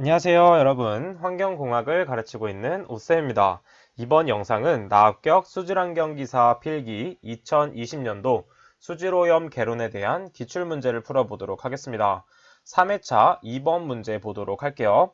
안녕하세요, 여러분. 환경공학을 가르치고 있는 오쌤입니다. 이번 영상은 나합격 수질환경기사 필기 2020년도 수질오염 개론에 대한 기출문제를 풀어보도록 하겠습니다. 3회차 2번 문제 보도록 할게요.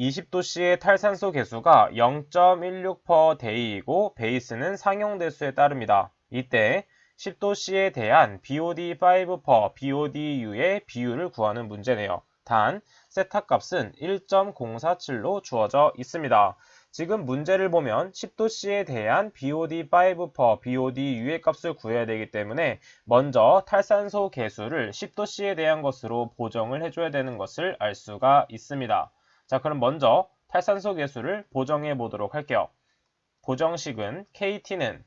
20도씨의 탈산소 개수가 0.16%d이고 베이스는 상용대수에 따릅니다. 이때 10도씨에 대한 BOD5/BODU의 비율을 구하는 문제네요. 단, 세타 값은 1.047로 주어져 있습니다. 지금 문제를 보면 10도씨에 대한 BOD5/BODU의 값을 구해야 되기 때문에 먼저 탈산소 개수를 10도씨에 대한 것으로 보정을 해줘야 되는 것을 알 수가 있습니다. 자, 그럼 먼저 탈산소 개수를 보정해 보도록 할게요. 보정식은 KT는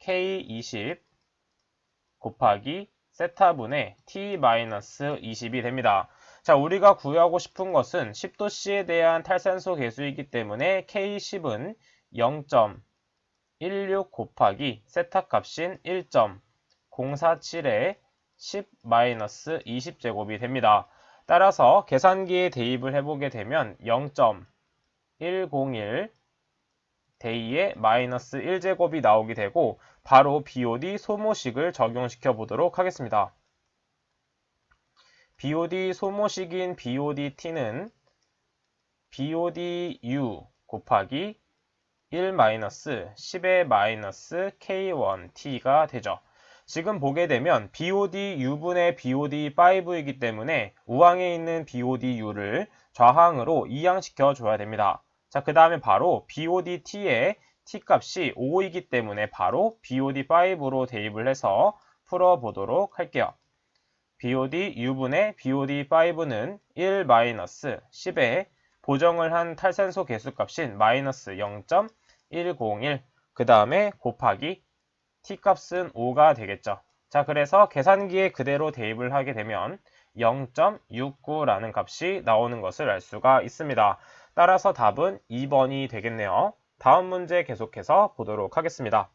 K20 곱하기 세타분의 T-20이 됩니다. 자, 우리가 구하고 싶은 것은 10도씨에 대한 탈산소 개수이기 때문에 K10은 0.16 곱하기 세타 값인 1.047에 10-20제곱이 됩니다. 따라서 계산기에 대입을 해보게 되면 0.101 대이의 마이너스 1제곱이 나오게 되고 바로 BOD 소모식을 적용시켜 보도록 하겠습니다. BOD 소모식인 BODT는 BODU 곱하기 1-10의 K1T가 되죠. 지금 보게 되면 BODU분의 BOD5이기 때문에 우항에 있는 BODU를 좌항으로 이항시켜 줘야 됩니다. 자, 그 다음에 바로 BODT의 T값이 5이기 때문에 바로 BOD5로 대입을 해서 풀어보도록 할게요. BODU분의 BOD5는 1-10에 보정을 한 탈산소 개수값인 마이너스 0.101, 그 다음에 곱하기 T값은 5가 되겠죠. 자, 그래서 계산기에 그대로 대입을 하게 되면 0.69라는 값이 나오는 것을 알 수가 있습니다. 따라서 답은 2번이 되겠네요. 다음 문제 계속해서 보도록 하겠습니다.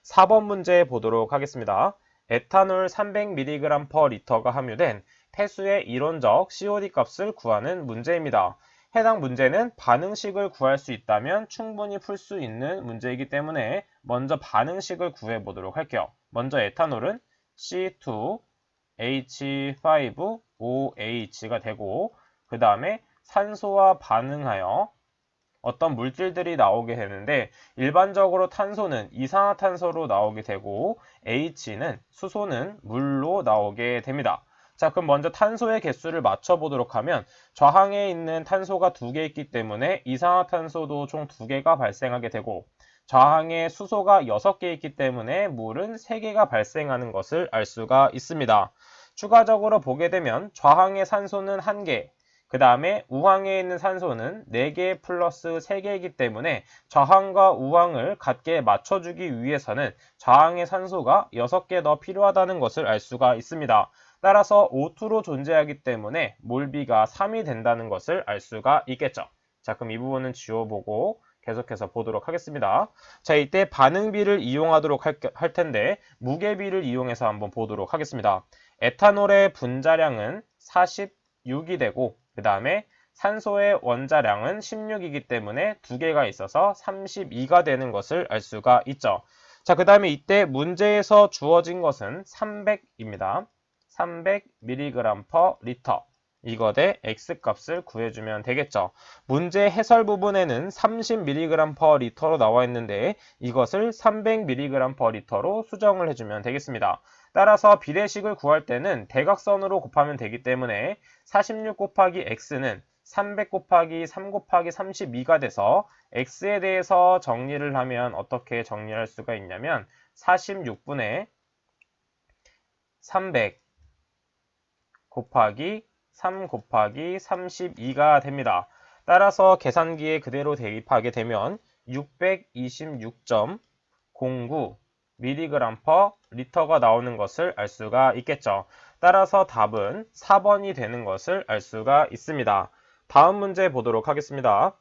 4번 문제 보도록 하겠습니다. 에탄올 300mg/L가 함유된 폐수의 이론적 COD 값을 구하는 문제입니다. 해당 문제는 반응식을 구할 수 있다면 충분히 풀 수 있는 문제이기 때문에 먼저 반응식을 구해 보도록 할게요. 먼저 에탄올은 C2H5OH가 되고 그 다음에 산소와 반응하여 어떤 물질들이 나오게 되는데 일반적으로 탄소는 이산화탄소로 나오게 되고 H는 수소는 물로 나오게 됩니다. 자, 그럼 먼저 탄소의 개수를 맞춰보도록 하면 좌항에 있는 탄소가 2개 있기 때문에 이산화탄소도 총 2개가 발생하게 되고 좌항에 수소가 6개 있기 때문에 물은 3개가 발생하는 것을 알 수가 있습니다. 추가적으로 보게 되면 좌항의 산소는 1개, 그 다음에 우항에 있는 산소는 4개 플러스 3개이기 때문에 좌항과 우항을 같게 맞춰주기 위해서는 좌항의 산소가 6개 더 필요하다는 것을 알 수가 있습니다. 따라서 O2로 존재하기 때문에 몰비가 3이 된다는 것을 알 수가 있겠죠. 자, 그럼 이 부분은 지워보고 계속해서 보도록 하겠습니다. 자, 이때 반응비를 이용하도록 할 텐데 무게비를 이용해서 한번 보도록 하겠습니다. 에탄올의 분자량은 46이 되고 그 다음에 산소의 원자량은 16이기 때문에 2개가 있어서 32가 되는 것을 알 수가 있죠. 자, 그 다음에 이때 문제에서 주어진 것은 300입니다. 300mg/L. 이거 대 X값을 구해주면 되겠죠. 문제 해설 부분에는 30mg/L로 나와 있는데 이것을 300mg/L로 수정을 해주면 되겠습니다. 따라서 비례식을 구할 때는 대각선으로 곱하면 되기 때문에 46 곱하기 X는 300 곱하기 3 곱하기 32가 돼서 X에 대해서 정리를 하면 어떻게 정리할 수가 있냐면 46분의 300 곱하기 3 곱하기 32가 됩니다. 따라서 계산기에 그대로 대입하게 되면 626.09mg/L가 나오는 것을 알 수가 있겠죠. 따라서 답은 4번이 되는 것을 알 수가 있습니다. 다음 문제 보도록 하겠습니다.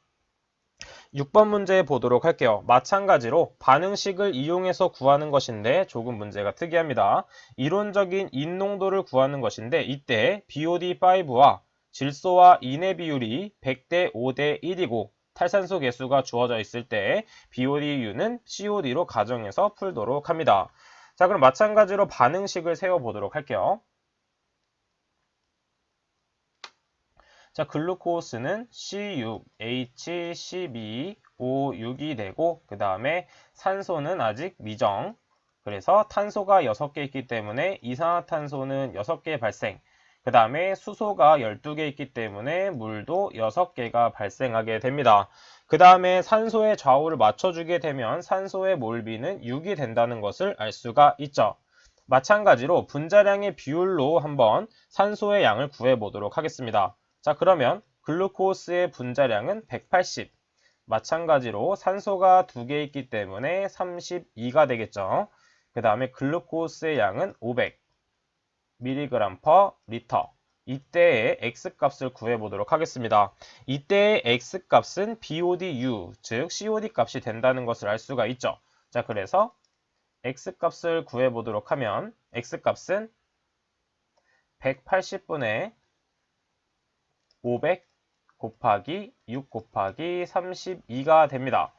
6번 문제 보도록 할게요. 마찬가지로 반응식을 이용해서 구하는 것인데 조금 문제가 특이합니다. 이론적인 인농도를 구하는 것인데 이때 BOD5와 질소와 인의 비율이 100대 5대 1이고 탈산소 개수가 주어져 있을 때 BODU는 COD로 가정해서 풀도록 합니다. 자, 그럼 마찬가지로 반응식을 세워보도록 할게요. 자, 글루코스는 C6, H12, O6이 되고 그 다음에 산소는 아직 미정. 그래서 탄소가 6개 있기 때문에 이산화탄소는 6개 발생. 그 다음에 수소가 12개 있기 때문에 물도 6개가 발생하게 됩니다. 그 다음에 산소의 좌우를 맞춰주게 되면 산소의 몰비는 6이 된다는 것을 알 수가 있죠. 마찬가지로 분자량의 비율로 한번 산소의 양을 구해보도록 하겠습니다. 자, 그러면 글루코스의 분자량은 180. 마찬가지로 산소가 2개 있기 때문에 32가 되겠죠. 그 다음에 글루코스의 양은 500 mg/L. 이때의 X값을 구해보도록 하겠습니다. 이때의 X값은 BODU, 즉 COD 값이 된다는 것을 알 수가 있죠. 자, 그래서 X값을 구해보도록 하면 X값은 180분의 500 곱하기 6 곱하기 32가 됩니다.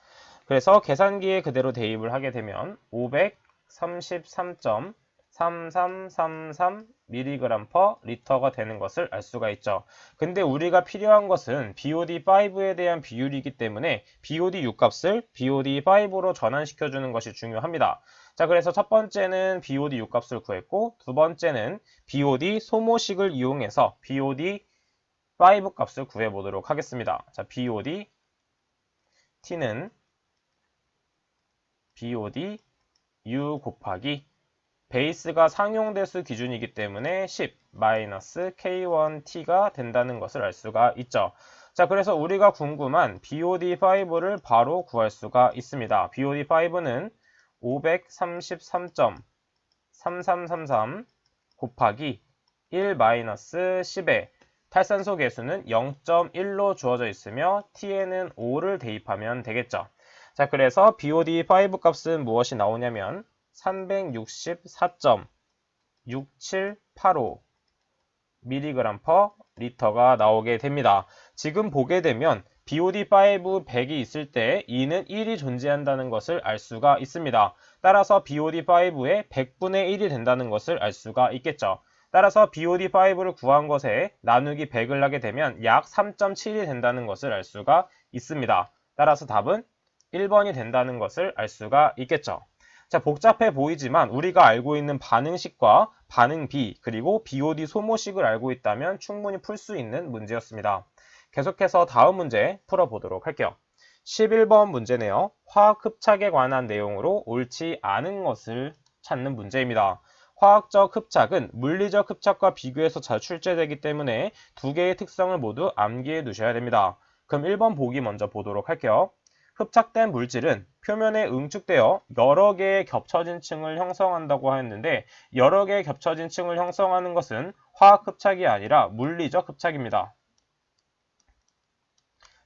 그래서 계산기에 그대로 대입을 하게 되면 533.3333mg/L가 되는 것을 알 수가 있죠. 근데 우리가 필요한 것은 BOD5에 대한 비율이기 때문에 BOD6 값을 BOD5로 전환시켜주는 것이 중요합니다. 자, 그래서 첫 번째는 BOD6 값을 구했고 두 번째는 BOD 소모식을 이용해서 BOD5 값을 구해보도록 하겠습니다. 자, BOD T는 BOD U 곱하기 베이스가 상용대수 기준이기 때문에 10 K1T가 된다는 것을 알 수가 있죠. 자, 그래서 우리가 궁금한 BOD5를 바로 구할 수가 있습니다. BOD5는 533.3333 곱하기 1-10에 탈산소 개수는 0.1로 주어져 있으며 T에는 5를 대입하면 되겠죠. 자, 그래서 BOD5 값은 무엇이 나오냐면 364.6785 mg/L가 나오게 됩니다. 지금 보게 되면 BOD5 100이 있을 때 E는 1이 존재한다는 것을 알 수가 있습니다. 따라서 BOD5의 100분의 1이 된다는 것을 알 수가 있겠죠. 따라서 BOD5를 구한 것에 나누기 100을 하게 되면 약 3.7이 된다는 것을 알 수가 있습니다. 따라서 답은 1번이 된다는 것을 알 수가 있겠죠. 자, 복잡해 보이지만 우리가 알고 있는 반응식과 반응비 그리고 BOD 소모식을 알고 있다면 충분히 풀 수 있는 문제였습니다. 계속해서 다음 문제 풀어보도록 할게요. 11번 문제네요. 화학 흡착에 관한 내용으로 옳지 않은 것을 찾는 문제입니다. 화학적 흡착은 물리적 흡착과 비교해서 잘 출제되기 때문에 두 개의 특성을 모두 암기해 두셔야 됩니다. 그럼 1번 보기 먼저 보도록 할게요. 흡착된 물질은 표면에 응축되어 여러 개의 겹쳐진 층을 형성한다고 했는데 여러 개의 겹쳐진 층을 형성하는 것은 화학 흡착이 아니라 물리적 흡착입니다.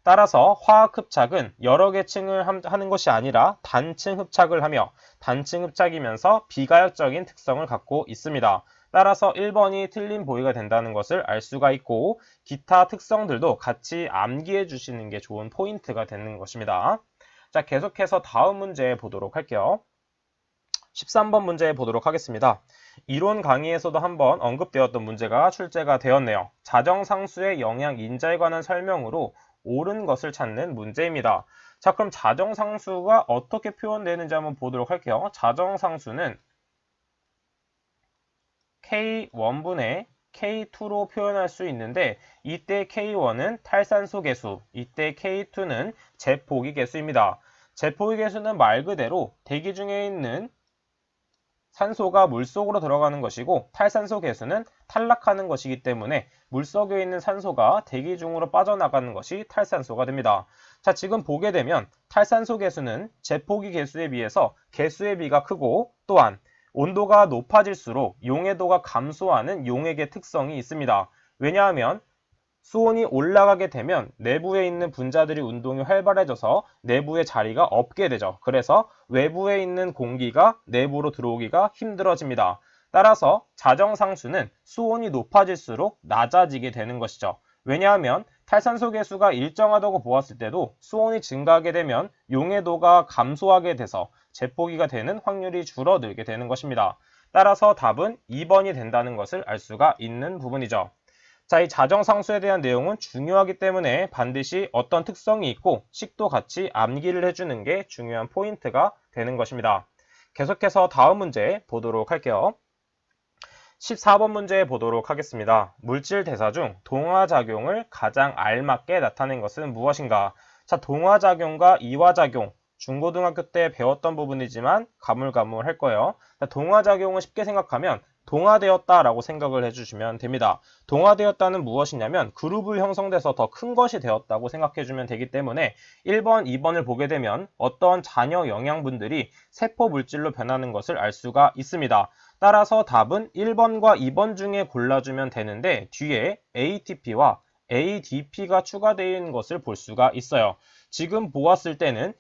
따라서 화학 흡착은 여러 개 층을 하는 것이 아니라 단층 흡착을 하며 단층 흡착이면서 비가역적인 특성을 갖고 있습니다. 따라서 1번이 틀린 보기가 된다는 것을 알 수가 있고 기타 특성들도 같이 암기해 주시는 게 좋은 포인트가 되는 것입니다. 자, 계속해서 다음 문제 보도록 할게요. 13번 문제 보도록 하겠습니다. 이론 강의에서도 한번 언급되었던 문제가 출제가 되었네요. 자정상수의 영향 인자에 관한 설명으로 옳은 것을 찾는 문제입니다. 자, 그럼 자정상수가 어떻게 표현되는지 한번 보도록 할게요. 자정상수는 K1분의 K2로 표현할 수 있는데 이때 K1은 탈산소 개수, 이때 K2는 제포기 개수입니다. 제포기 개수는 말 그대로 대기 중에 있는 산소가 물속으로 들어가는 것이고 탈산소 개수는 탈락하는 것이기 때문에 물속에 있는 산소가 대기 중으로 빠져나가는 것이 탈산소가 됩니다. 자, 지금 보게 되면 탈산소 개수는 제포기 개수에 비해서 개수의 비가 크고 또한 온도가 높아질수록 용해도가 감소하는 용액의 특성이 있습니다. 왜냐하면 수온이 올라가게 되면 내부에 있는 분자들이 운동이 활발해져서 내부에 자리가 없게 되죠. 그래서 외부에 있는 공기가 내부로 들어오기가 힘들어집니다. 따라서 자정상수는 수온이 높아질수록 낮아지게 되는 것이죠. 왜냐하면 탈산소 계수가 일정하다고 보았을 때도 수온이 증가하게 되면 용해도가 감소하게 돼서 재포기가 되는 확률이 줄어들게 되는 것입니다. 따라서 답은 2번이 된다는 것을 알 수가 있는 부분이죠. 자, 이 자정상수에 대한 내용은 중요하기 때문에 반드시 어떤 특성이 있고 식도 같이 암기를 해주는 게 중요한 포인트가 되는 것입니다. 계속해서 다음 문제 보도록 할게요. 14번 문제 보도록 하겠습니다. 물질 대사 중 동화작용을 가장 알맞게 나타낸 것은 무엇인가? 자, 동화작용과 이화작용, 중고등학교 때 배웠던 부분이지만 가물가물할 거예요. 자, 동화작용은 쉽게 생각하면 동화되었다라고 생각을 해주시면 됩니다. 동화되었다는 무엇이냐면 그룹을 형성돼서 더 큰 것이 되었다고 생각해주면 되기 때문에 1번, 2번을 보게 되면 어떤 잔여 영양분들이 세포 물질로 변하는 것을 알 수가 있습니다. 따라서 답은 1번과 2번 중에 골라주면 되는데 뒤에 ATP와 ADP가 추가되어 있는 것을 볼 수가 있어요. 지금 보았을 때는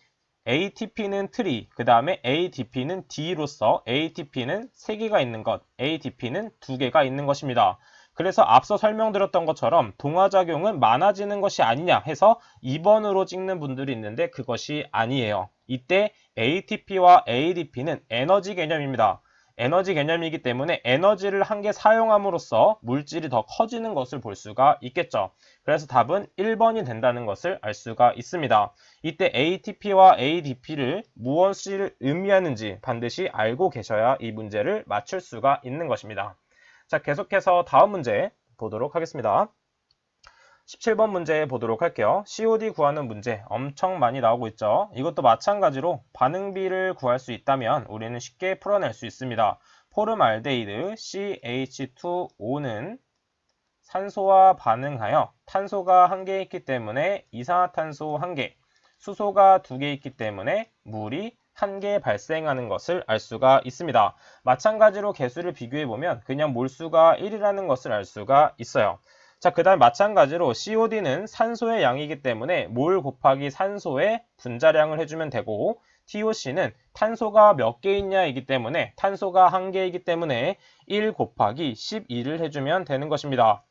ATP는 트리, 그 다음에 ADP는 D로서 ATP는 3개가 있는 것, ADP는 2개가 있는 것입니다. 그래서 앞서 설명드렸던 것처럼 동화작용은 많아지는 것이 아니냐 해서 2번으로 찍는 분들이 있는데 그것이 아니에요. 이때 ATP와 ADP는 에너지 개념입니다. 에너지 개념이기 때문에 에너지를 한 개 사용함으로써 물질이 더 커지는 것을 볼 수가 있겠죠. 그래서 답은 1번이 된다는 것을 알 수가 있습니다. 이때 ATP와 ADP를 무엇을 의미하는지 반드시 알고 계셔야 이 문제를 맞출 수가 있는 것입니다. 자, 계속해서 다음 문제 보도록 하겠습니다. 17번 문제 보도록 할게요. COD 구하는 문제 엄청 많이 나오고 있죠. 이것도 마찬가지로 반응비를 구할 수 있다면 우리는 쉽게 풀어낼 수 있습니다. 포름알데히드 CH2O는 산소와 반응하여 탄소가 1개 있기 때문에 이산화탄소 1개, 수소가 2개 있기 때문에 물이 1개 발생하는 것을 알 수가 있습니다. 마찬가지로 개수를 비교해보면 그냥 몰수가 1이라는 것을 알 수가 있어요. 자, 그 다음 마찬가지로 COD는 산소의 양이기 때문에 몰 곱하기 산소의 분자량을 해주면 되고 TOC는 탄소가 몇 개 있냐이기 때문에 탄소가 1개이기 때문에 1 곱하기 12를 해주면 되는 것입니다.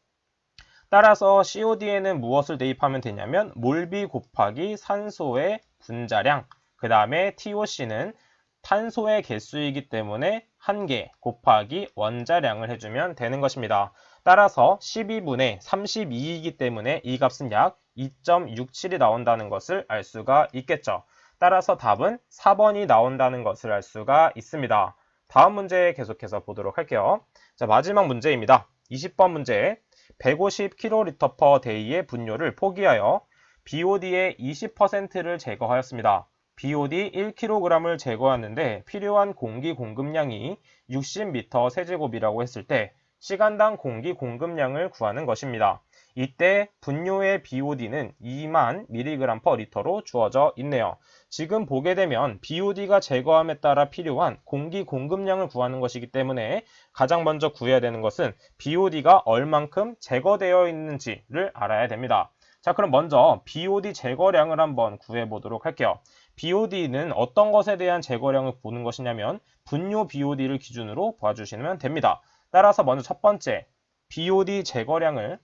따라서 COD에는 무엇을 대입하면 되냐면 몰비 곱하기 산소의 분자량, 그 다음에 TOC는 탄소의 개수이기 때문에 1개 곱하기 원자량을 해주면 되는 것입니다. 따라서 12분의 32이기 때문에 이 값은 약 2.67이 나온다는 것을 알 수가 있겠죠. 따라서 답은 4번이 나온다는 것을 알 수가 있습니다. 다음 문제 계속해서 보도록 할게요. 자, 마지막 문제입니다. 20번 문제. 150kl/day의 분뇨를 포기하여 BOD의 20%를 제거하였습니다. BOD 1kg을 제거하는데 필요한 공기 공급량이 60m 세제곱이라고 했을 때 시간당 공기 공급량을 구하는 것입니다. 이때 분뇨의 BOD는 2만 mg/L로 주어져 있네요. 지금 보게 되면 BOD가 제거함에 따라 필요한 공기 공급량을 구하는 것이기 때문에 가장 먼저 구해야 되는 것은 BOD가 얼만큼 제거되어 있는지를 알아야 됩니다. 자, 그럼 먼저 BOD 제거량을 한번 구해 보도록 할게요. BOD는 어떤 것에 대한 제거량을 보는 것이냐면 분뇨 BOD를 기준으로 봐주시면 됩니다. 따라서 먼저 첫 번째 BOD 제거량을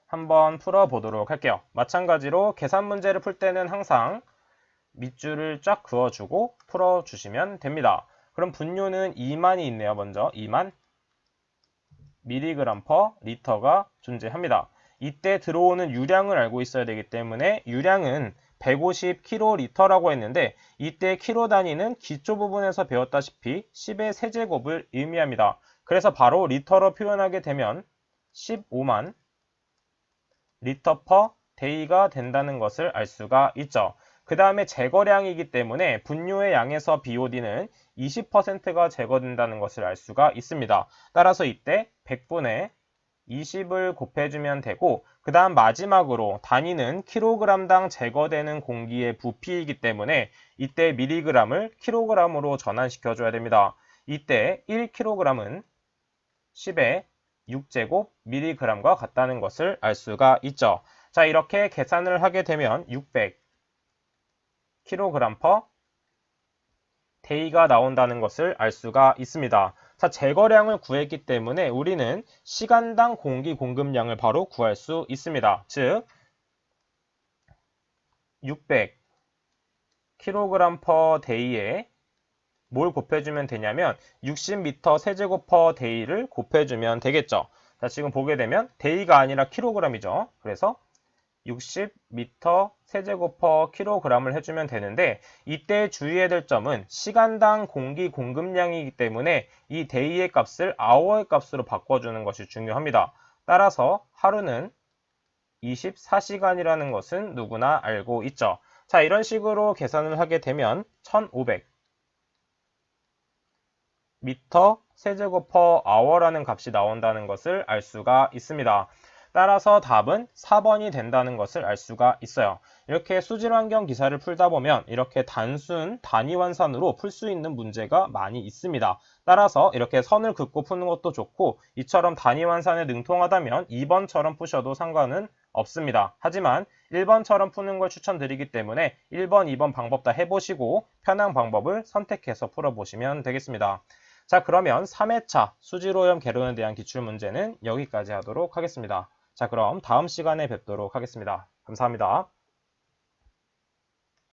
한번 풀어보도록 할게요. 마찬가지로 계산 문제를 풀 때는 항상 밑줄을 쫙 그어주고 풀어주시면 됩니다. 그럼 분뇨는 2만이 있네요. 먼저 2만 mg/L가 존재합니다. 이때 들어오는 유량을 알고 있어야 되기 때문에 유량은 150kL라고 했는데 이때 킬로 단위는 기초 부분에서 배웠다시피 10의 세제곱을 의미합니다. 그래서 바로 리터로 표현하게 되면 15만 리터 퍼 데이가 된다는 것을 알 수가 있죠. 그 다음에 제거량이기 때문에 분뇨의 양에서 BOD는 20%가 제거된다는 것을 알 수가 있습니다. 따라서 이때 100분의 20을 곱해주면 되고 그 다음 마지막으로 단위는 킬로그램당 제거되는 공기의 부피이기 때문에 이때 밀리그램을 킬로그램으로 전환시켜줘야 됩니다. 이때 1kg은 10의 6제곱 밀리그램과 같다는 것을 알 수가 있죠. 자, 이렇게 계산을 하게 되면 600kg per 데이가 나온다는 것을 알 수가 있습니다. 자, 제거량을 구했기 때문에 우리는 시간당 공기 공급량을 바로 구할 수 있습니다. 즉 600kg/day에 뭘 곱해주면 되냐면 60m 세제곱 per day를 곱해주면 되겠죠. 자, 지금 보게 되면 day가 아니라 킬로그램이죠. 그래서 60m 세제곱 per 킬로그램을 해주면 되는데 이때 주의해야 될 점은 시간당 공기 공급량이기 때문에 이 day의 값을 hour의 값으로 바꿔주는 것이 중요합니다. 따라서 하루는 24시간이라는 것은 누구나 알고 있죠. 자, 이런 식으로 계산을 하게 되면 1500 미터 세제곱 per hour라는 값이 나온다는 것을 알 수가 있습니다. 따라서 답은 4번이 된다는 것을 알 수가 있어요. 이렇게 수질환경 기사를 풀다 보면 이렇게 단순 단위환산으로 풀 수 있는 문제가 많이 있습니다. 따라서 이렇게 선을 긋고 푸는 것도 좋고 이처럼 단위환산에 능통하다면 2번처럼 푸셔도 상관은 없습니다. 하지만 1번처럼 푸는 걸 추천드리기 때문에 1번, 2번 방법 다 해보시고 편한 방법을 선택해서 풀어보시면 되겠습니다. 자, 그러면 3회차 수질오염 개론에 대한 기출문제는 여기까지 하도록 하겠습니다. 자, 그럼 다음 시간에 뵙도록 하겠습니다. 감사합니다.